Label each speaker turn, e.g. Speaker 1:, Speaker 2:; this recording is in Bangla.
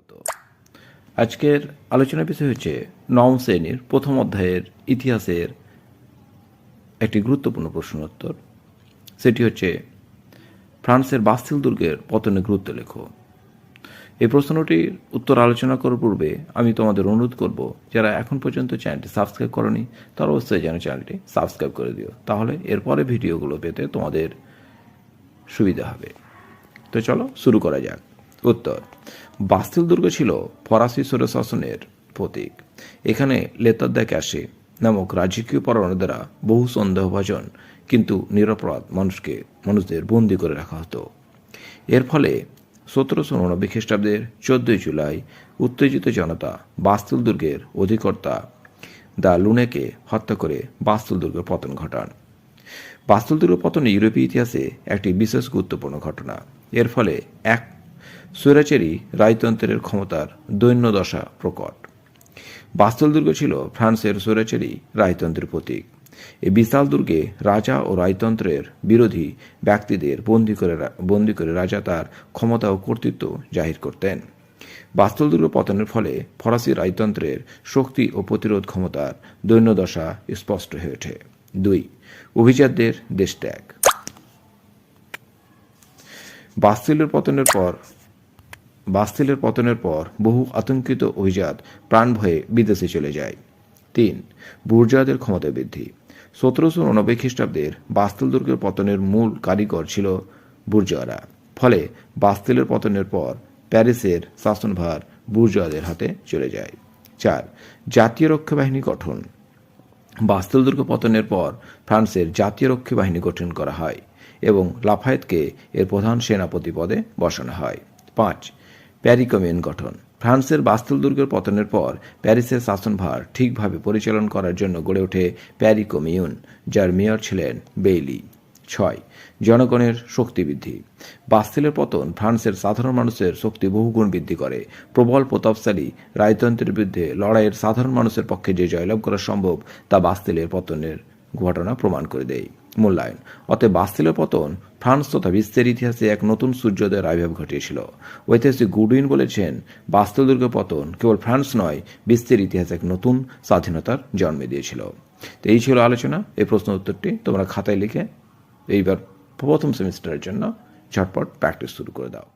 Speaker 1: স্বাগত। আজকের আলোচনার বিষয় হচ্ছে নবম শ্রেণীর প্রথম অধ্যায়ের ইতিহাসের একটি গুরুত্বপূর্ণ প্রশ্নোত্তর। সেটি হচ্ছে ফ্রান্সের বাস্তিল দুর্গের পতনের গুরুত্ব লেখো। এই প্রশ্নটির উত্তর আলোচনা করার পূর্বে আমি তোমাদের অনুরোধ করব, যারা এখন পর্যন্ত চ্যানেলটি সাবস্ক্রাইব করনি তারা অবশ্যই যেন চ্যানেলটি সাবস্ক্রাইব করে দিও, তাহলে এরপরে ভিডিওগুলো পেতে তোমাদের সুবিধা হবে। তো চলো শুরু করা যাক। উত্তর: বাস্তিল দুর্গ ছিল ফরাসি স্বৈরশাসনের প্রতীক। এখানে লেতার দ্য ক্যাশে নামক রাজকীয় পরোয়ানা দ্বারা বহু সন্দেহভাজন কিন্তু নিরপরাধ মানুষদের বন্দী করে রাখা হতো। এর ফলে 1789 খ্রিস্টাব্দের 14 জুলাই উত্তেজিত জনতা বাস্তিল দুর্গের অধিকর্তা দ্য লুনেকে হত্যা করে বাস্তিল দুর্গের পতন ঘটান। বাস্তিল দুর্গ পতন ইউরোপীয় ইতিহাসে একটি বিশেষ গুরুত্বপূর্ণ ঘটনা। এর ফলে এক স্বৈরাচারী রাজতন্ত্রের ক্ষমতার দৈন্যদশা প্রকট। বাস্তিল দুর্গ ছিল ফ্রান্সের স্বৈরাচারী রাজতন্ত্রের প্রতীক। এই বিশাল দুর্গে রাজা ও রাজতন্ত্রের বিরোধী ব্যক্তিদের বন্দী করে রাজা তার ক্ষমতা ও কর্তৃত্ব জাহির করতেন। বাস্তিল দুর্গ পতনের ফলে ফরাসি রাজতন্ত্রের শক্তি ও প্রতিরোধ ক্ষমতার দৈন্যদশা স্পষ্ট হয়ে ওঠে। 2. অভিজাতদের দেশত্যাগ। বাস্তিলের পতনের পর বহু আতঙ্কিত অভিজাত প্রাণ ভয়ে বিদেশে চলে যায়। 3. বুর্জোয়াদের ক্ষমতা বৃদ্ধি। 1789 খ্রিস্টাব্দের বাস্তিল দুর্গের পতনের মূল কারিগর ছিল বুর্জোয়ারা। ফলে বাস্তিলের পতনের পর প্যারিসের শাসনভার বুর্জোয়াদের হাতে চলে যায়। 4. জাতীয় রক্ষা বাহিনী গঠন। বাস্তিল দুর্গ পতনের পর ফ্রান্সের জাতীয় রক্ষী বাহিনী গঠন করা হয় এবং লাফায়েতকে এর প্রধান সেনাপতি পদে বসানো হয়। 5. প্যারি কমিউন গঠন। ফ্রান্সের বাস্তিল দুর্গের পতনের পর প্যারিসের শাসনভার ঠিকভাবে পরিচালনা করার জন্য গড়ে ওঠে প্যারি কমিউন, যার মেয়র ছিলেন বেইলি। 6. জনগণের শক্তি বৃদ্ধি। বাস্তিলের পতন ফ্রান্সের সাধারণ মানুষের শক্তি বহুগুণ বৃদ্ধি করে। প্রবল প্রতাপশালী রাজতন্ত্রের বিরুদ্ধে লড়াইয়ের সাধারণ মানুষের পক্ষে যে জয়লাভ করা সম্ভব তা বাস্তিলের পতনের ঘটনা প্রমাণ করে দেয়। মূল্যায়ন: অতএব বাস্তিলের পতন ফ্রান্স তথা বিশ্বের ইতিহাসে এক নতুন সূর্যোদয়ের আবির্ভাব ঘটিয়েছিল। ঐতিহাসিক গুডউইন বলেছেন, বাস্তিল দুর্গের পতন কেবল ফ্রান্স নয়, বিশ্বের ইতিহাসে এক নতুন স্বাধীনতার জন্ম দিয়েছিল। তো এই ছিল আলোচনা। এই প্রশ্ন উত্তরটি তোমরা খাতায় লিখে এইবার প্রথম সেমিস্টারের জন্য ঝটপট প্র্যাকটিস শুরু করে দাও।